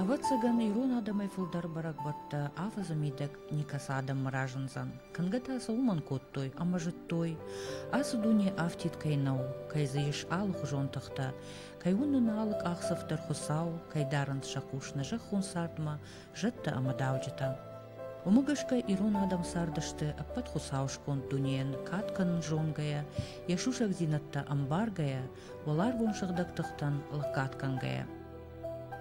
Вăцăган ирун адамай фулдар барак батта афазамидек никасадам мражынзан. Кынгата уман коттой, амажыттой. Асы дуне афтит кайнау, кайзыйыш алых жонтахта. Кайунын алык ахсафтар хусау, кайдарын шакушны жахун сартма, жытта амадауджита. Умыгышка ирун адам сардышты аппат хусаушкон дунеен катканын жонгая, яшушак зинатта амбаргая, олар воншагдактахтан лакаткангая.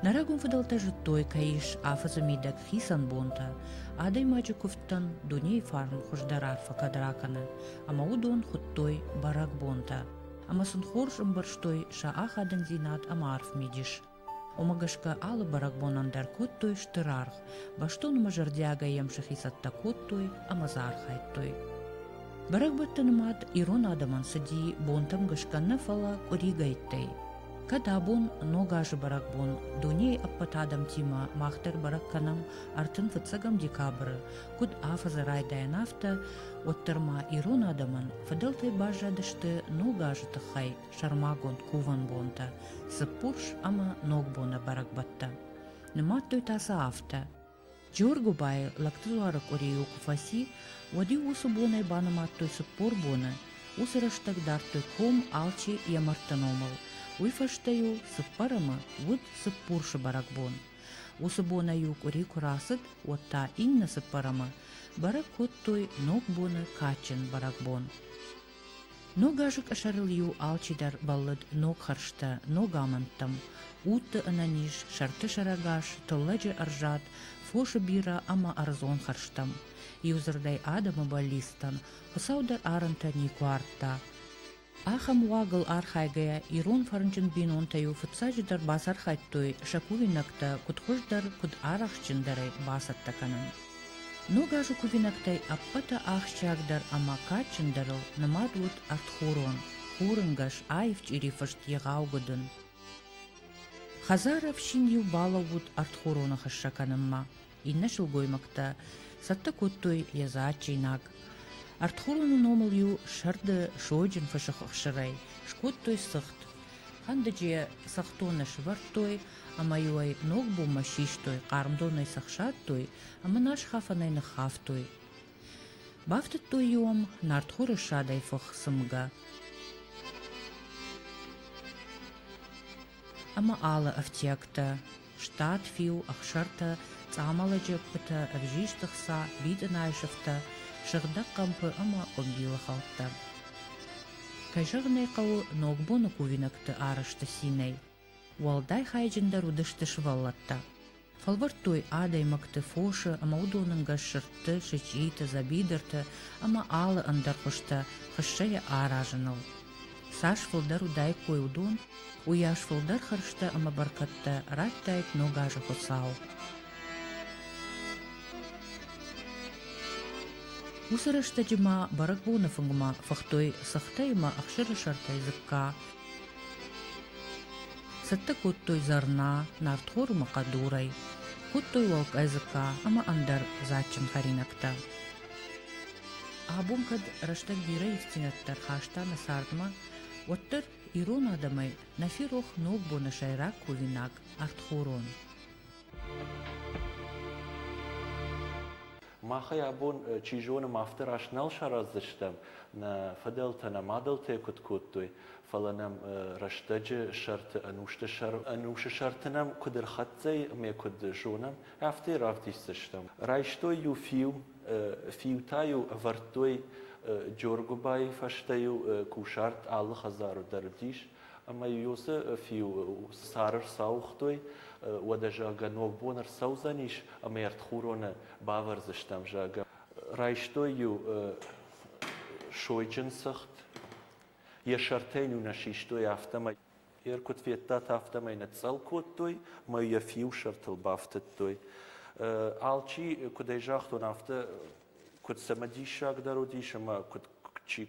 Нарагун фыдалта жыттой каиш афазамидек хисан бонта, адай маджикуфтан дуней фарн хуждарар факадракана, ама удон хуттой барак бонта, ама сын хорш ымбарштой ша ахадан зинат амарф мидиш. Омагашка алы барак бонандар коттой штырарх, баштон мажардяга емшах исатта коттой амазар хайттой. Барак баттанымат ирон адаман сади бонтам гашканна фала оригайттай. Кадабун ногажы баракбун, дуней аппатадам тима махтар баракканам артын фыцагам декабры, куд афаза райдая нафта, оттарма ирон адаман фадалтай бажадышты ногажы тахай шармагон куван бонта, сыппурш ама ногбона баракбатта. Ныматтой таса афта. Джоргу бай лактызуарак орею куфаси, води усу бонай банаматтой сыппур бона, усыраштак дартой ком алчи ямартаномал. Уйфаштаю сыппарама вуд сыппуршы баракбон. Усы бона юк ори курасыд, отта инна сыппарама барак коттой ног бона качын баракбон. Ногажык ашарыл ю алчидар баллыд ног харшта ногамантам, утты ананиш, шарты шарагаш, тылладжы аржат, фошы бира ама арзон харштам. Юзырдай адама баллистан, хысаудар арынта никуартта. Ахам уагыл архайгая ирон фарынчын бинон таю фыцажыдар басар хайттой шакувинакта кудхождар куд арахчындары басаттаканын. Ногажу кувинактай аппата ахчагдар амакачындарыл намадвуд артхурон, хурынгаш айфч ирифашт егаугыдын. Хазаров шинью балавуд артхурона хашшаканымма, иннашыл гоймакта сатта куттой язачинак. Артхуруну номал ю шарды шойджин фашахахшарай, шкоттой сахт. Хандаджия сахтона шварттой, ама юай ногбу машиштой, кармдонай сахшаттой, ама наш хафанай нахафтой. Бафтаттой юам на артхуры шадай фах сымга. Ама ала автиакта, штат фиу ахшарта, цамаладжапта, авжиштахса, биданайшафта, шырдак кампы ама обила халтта. Кайжырнай кау ногбону кувинакты арышты синей. Уалдай хайджиндар удышты шваллатта. Фалвартой адай макты фошы ама удонынга шыртты, шычиты, забидырты, ама алы андархышта хышшая аражыныл. Саш фылдар удай кой удон, уяш фылдар харшта ама баркатта раттайт ногажы хосау. Усарашта джима баракбона фунгма фахтой сахтайма ахшыры шартай зыкка. Сатта коттой зарна, нартхор макадурай. Коттой волк айзыка, ама андар зачын харинакта. Абум кад раштак бирай истинаттар хашта насардма, оттар ирон адамай нафирох ногбона шайрак кувинак артхорон. Махай абон чижона мафтер ашнал шаразыштам на фаделтана мадалте куткуттой фаланам раштаджи шарт анушта шартанам кудер хатцей ме куд жонам афте рафтистыштам райштой ю фиутаю вартой джоргубай фаштаю кушарт аллы хазару дардиш ама юсы фиу сарыр саухтой ودجاجا نوبونر سوزانيش اميرت خورونه باورزشتم جاجا رايشتويو شويجن سخت يشرتين ونشيشتوي افتما يركض في التات افتما ينتسالكوتوي ما يفيو شرط البافتتوي الشي كديجاختو نافته كنت سمديشاك داروديش ما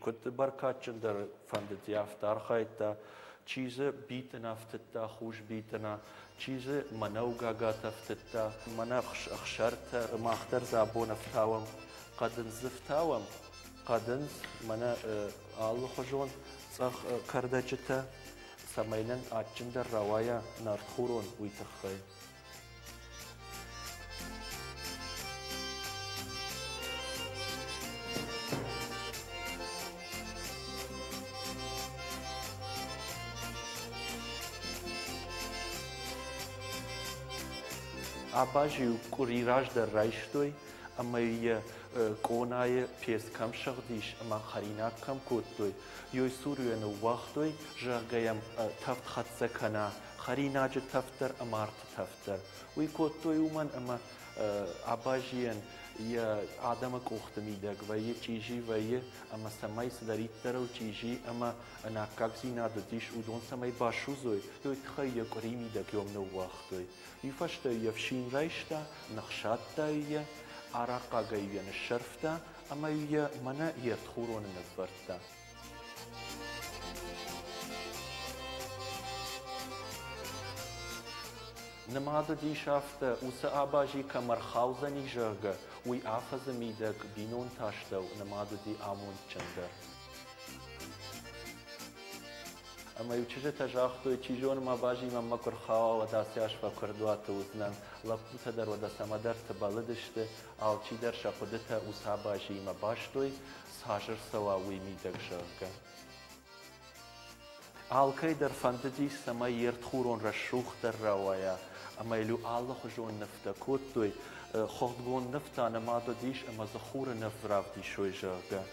كنت بركاتشن در فندت يافتار خايتا چیزه بیتنا فتتا خوش بیتنا چیزه منوگا گاتا فتتا منا اخشرتا ماختر زابون فتاوم قدن زفتاوم قدن منا آلو خجون صخ کردجتا سمینن آتشن در روایا نارخورون ویتخی آباجی و کوریراج در رایشتوی اما یه کونای پیس کم شغدیش اما خرینا کم کودتوی یوی سوریه نو وقتوی جاگیم تفت خط سکنا خرینا جد تفتر امارت تفتر وی کودتوی ومن اما آباجیان یه آدم کوخت میدگ و یه چیزی و یه اما سمای سدریت درو چیزی اما ناکاکسی نادتیش و دون سمای باشوزوی یوی تخیل کری میدگ یوم نو وقتوی یفشت یفشین رایشتا نخشات تایه عراقا جايين الشرفتا أما منا يدخلون النفرتا نماذج دي شافتا وسأباجي كمرخاوزني جرجا ويعفز ميدك بينون تاشتا نماذج دي آمون چندر اما یو چیزی تجاختوی چیزون ما باجی من مکر خوا و دستیاش فکردوات وزنن لبوت در و دست مادر تبالدشته آل چی در شقدته و ساباجی ما باشتوی ساجر سواوی میدک جرگه آل کی در فنددی سما یرد خورون رشوخ در روایا اما یلو آل خجون نفتا کودتوی خودگون نفتا نمادو دیش اما زخور نفراف دی شوی جرگه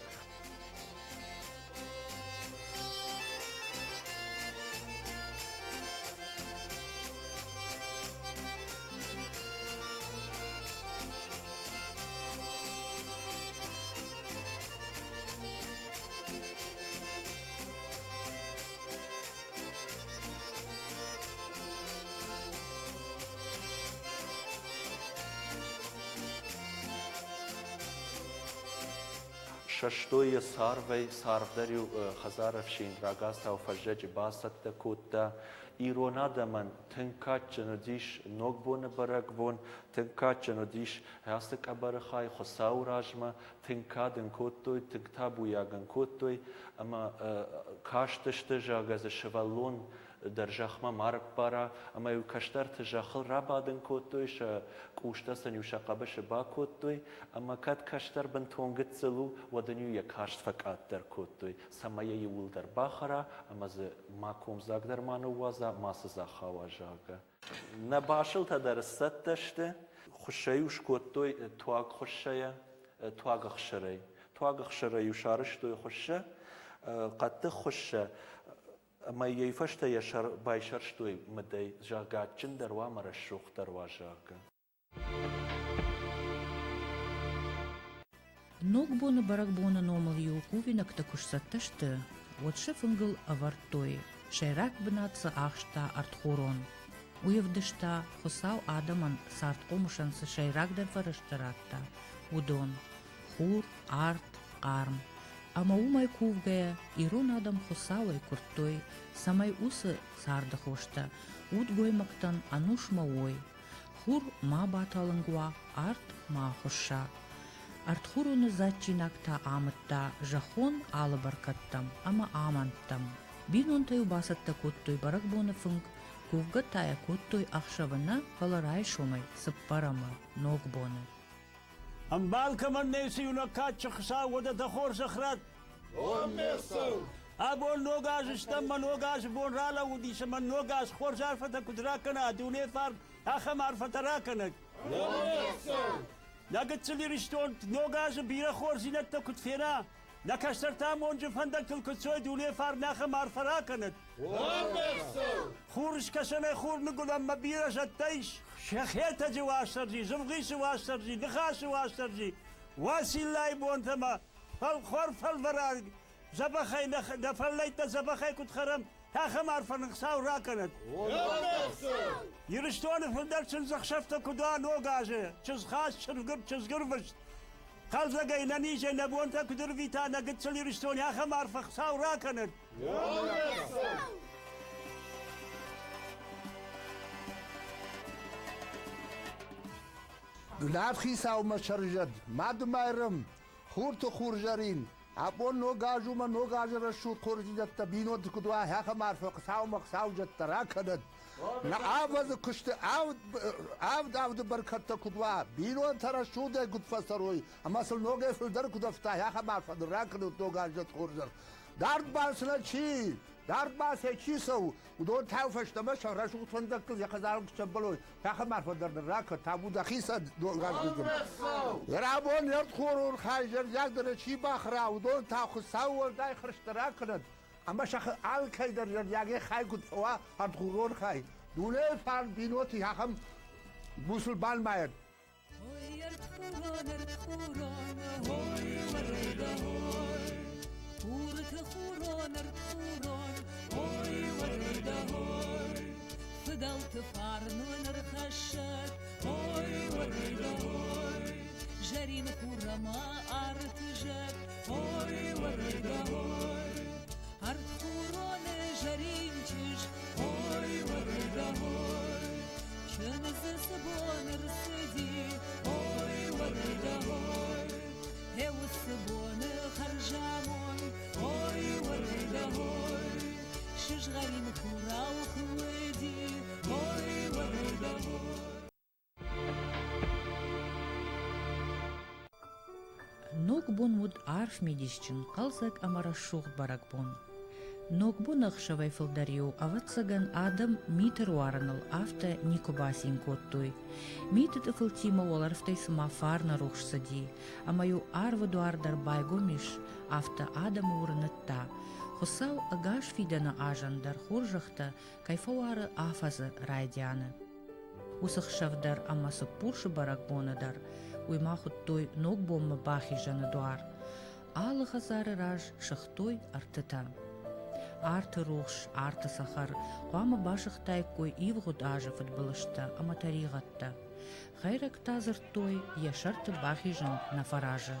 ششتوی ساروی ساردریو خزارفشین راگاستا و فجج باست کوتا ایرونا دمن تنکات جنودیش نوگبون برگبون تنکات جنودیش هستک ابرخای خساو راجما تنکادن کوتوی تکتابو یاگن کوتوی اما کاشتشت جاگز شوالون در جخما مارک بارا اما یو کشتر تجاخل رابادن کوتویش کوشتستن یو شقابش با کوتوی اما کات کشتر بنتونگت زلو ودنیو یک کاشت فکات در کوتوی سمایه یول در باخرا اما ز ماکوم زاگ در مانو وازا ماس زاخوا جاگا نباشل تا در ست دشته خوشیوش کوتوی تواگ خوشیه تواگ خشری تواگ خشری یو شارشتوی خوشه قد خوشه اما يفشت يشر بايشرشتوي مدي جاگا چندر و مرشوخ در و جاگا نوگبون برگبون نومل يوكوفي نكتكوش ستشت وتشفنجل أفرتوي شيراك بنات آخشتا أرتخورون ويفدشتا خساو آدمان سارت قومشن شيراك در فرشتراتا ودون خور آرت قارم اما умай кувгая ирон адам хусавай куртой самай усы сарда хошта удгой мактан ануш мауой хур ма баталынгва арт ма хоша арт хуруны зачинакта амытта жахон алы баркаттам ама аманттам бинонтай басатта коттой барак боны фынг кувга тая коттой ахшавына халарай шумай сыппарама ногбоны أمبال كمان نيسي ونكات شخصا ودا دخور زخرات أبون نوغاز استمى نوغاز بون رالا ودي سما نوغاز خور زارفة كدراكنا دوني فار أخا معرفة راكنك ناقد سلي رشتون نوغاز بيرا خور زينتا كدفينا نكشتر تامون جفندك الكتسوي دوني فار ناخا معرفة راكنك خورش كسنة خور نقول أما بيرا زتايش شخيتا جواسرجي زمغيس واسرجي نخاس واسرجي واسي الله يبون ثما فالخور فالفرار زبخي نفليت زبخي كنت خرم هاخا معرفة نخساو راكنت يرشتون فلدر چنزخ شفتا كدوا نوغازي چز خاص چرقر چز قرفشت قال لقاي نانيجي نبون تا كدر فيتانا قد سل يرشتون هاخا معرفة خساو راكنت دولاب خیسا و مشرجد ماد مایرم خورت و خورجرین ابون نوگاجو ما نوگاج رشود خورجد تبینو دکدوا هاخ معرفه قساو مقساو جد تراکند نا آواز کشت آود برکت کدوا بینو ترشود گد فسروی اما سل نوگه فلدر کدفتا هاخ معرفه دراکند نوگاج جد خورجر Dart basına çi. Dart basa çi sav. Udon tav faştama şahra şu fındık kız yakazar çabalo. Takım marfadır rakı tabu dakhisa do gaz kızım. Yarabon yart khurur khajer yagdar çi bakhra udon tav khusaw day khrishtara kınad. Ama şah al kaydar yage khay kut fa hat khurur khay. Dule fan binoti hakam musul balmayet. فضلت فارنون رخشت هوي ورده هوي جرين كورة ما أرتجت هوي ورده هوي أرت خورون جرين تج هوي ورده هوي شنز سبون رسدي هوي ورده هوي هو السبون خرجامون هوي ورده هوي شجغري مكورة وخويدي هوي ورده هوي Ног бон муд арф медишчин, қалсак амара шух барак бон. Ног бон ахшавай филдариу, аватсаган адам митер уаранал авта никобасин коттуй. Митет афилтима уаларфтай сама фарна рухш сади, амаю арваду ардар байгомиш, авта адам уранатта. Хосау агаш фидана ажандар хуржахта, кайфауара афаза райдяна. Усахшавдар амаса пурши барак бонадар, уймахут той ног бомма бахи жана дуар. Алы хазары раж шахтой артыта. Арты рухш, арты сахар, хуама башыхтай кой ивгуд ажа футболышта, аматаригатта. Хайрак тазыр той яшарты бахи жан на фаража.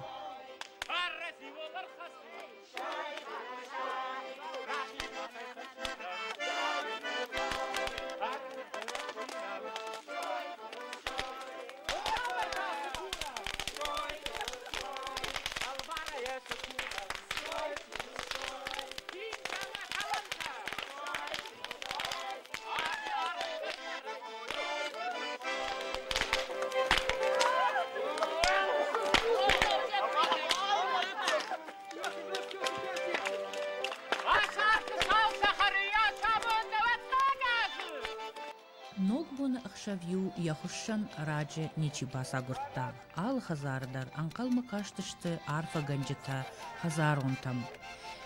Ног бон ахшавью яхушшан раджи ничибаса гуртта. Ал хазардар анкал макаштышты арфа ганджита хазаронтам.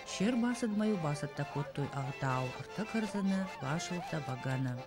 Шер басад маю басатта коттуй агдау арта карзаны вашылта багана.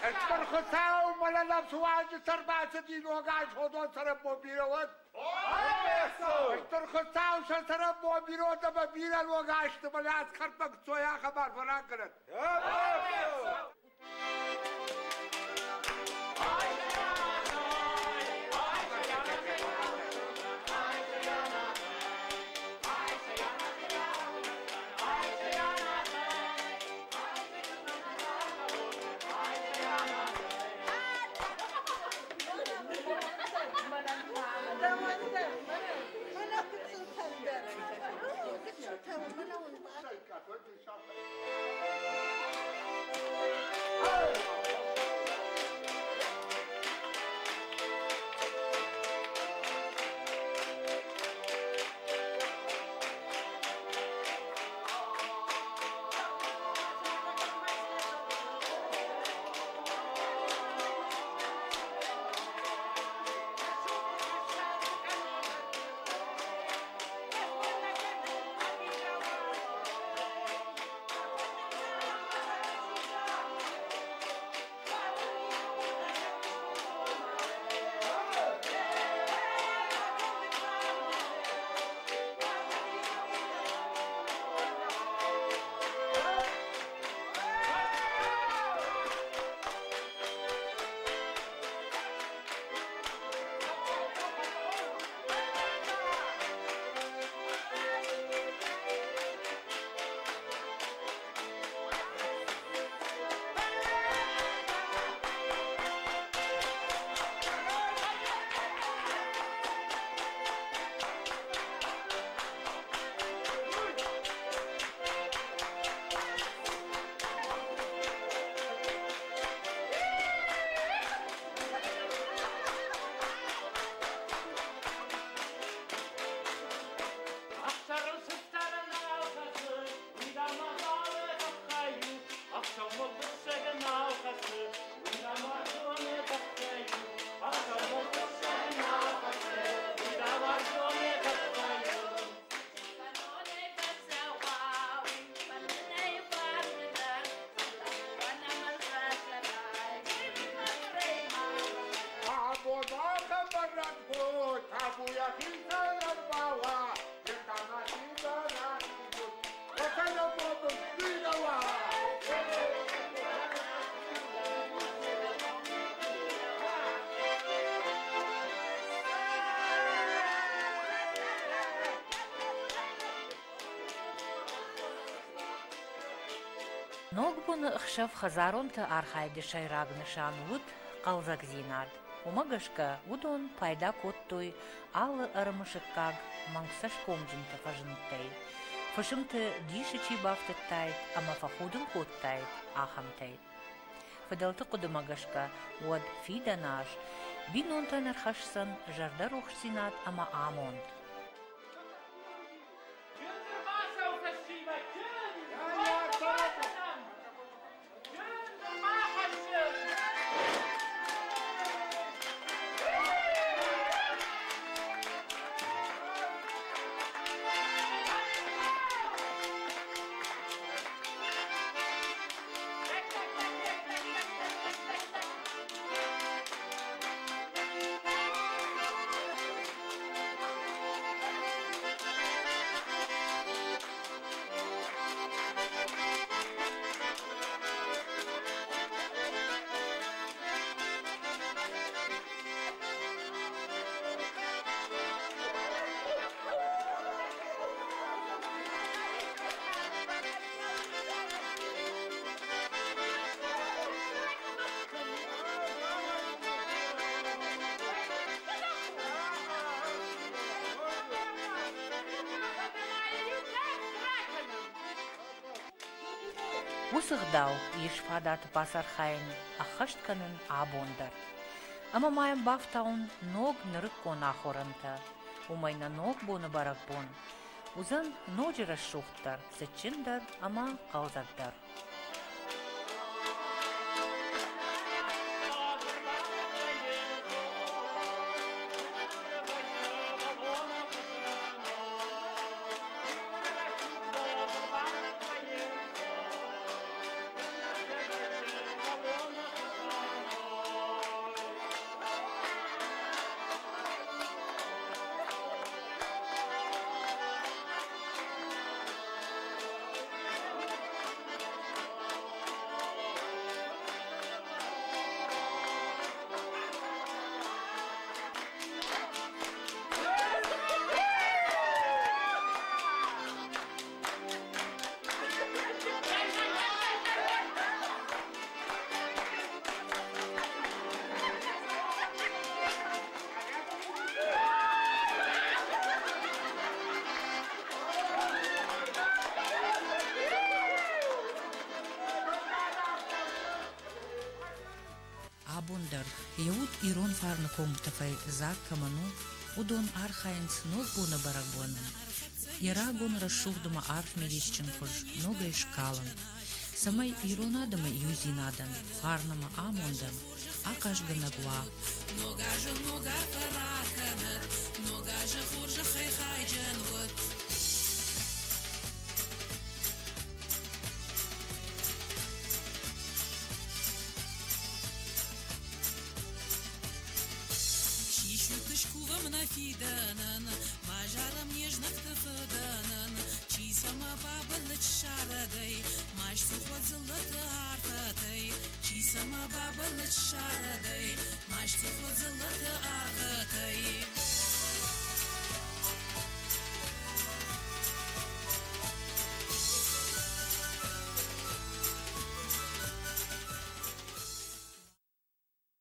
الترخصاو ملا نفس واجد تربع سدين وقاعد حضون سرب مبيروت الترخصاو شل سرب مبيروت مبيرا وقاعد تبلعت خربك سويا خبر فراكرت Thank you. Ногбун хшав хазаронта архайды шайрагны шанвуд қалзак зинад. Умагашка удон пайда коттой алы арымышыккаг маңсаш комжинта фажынтай. Фашымты дишичи бафтыттайт, ама фахудын коттайт, ахамтайт. Фадалты кудымагашка уад фиданаш, бинонтан архашсан жардар ухсинат ама амонт. Усыгдау ешфадат пасархайн ахаштканын абондар. Ама майым бафтаун ног нырыккон ахоранта. Умайна ног боны баракбон. Узан ножира шухтар, сычиндар, ама қалзакдар. Абондар, яуд ирон фарны комтафай зак каману, удон архаинс ног буна барагбонан. Ярагон расшухдама арф медищен хуж, нога и шкалан. Самай иронадама юзинадан, фарнама амондан, акашгана гуа. Нога параканат, нога хуржа хайджан вот. Кувам нафиданан, мажарам нежных тафаданан, чи сама баба лачшарадай, маш сухот золота артатай, чи сама баба лачшарадай, маш сухот золота артатай.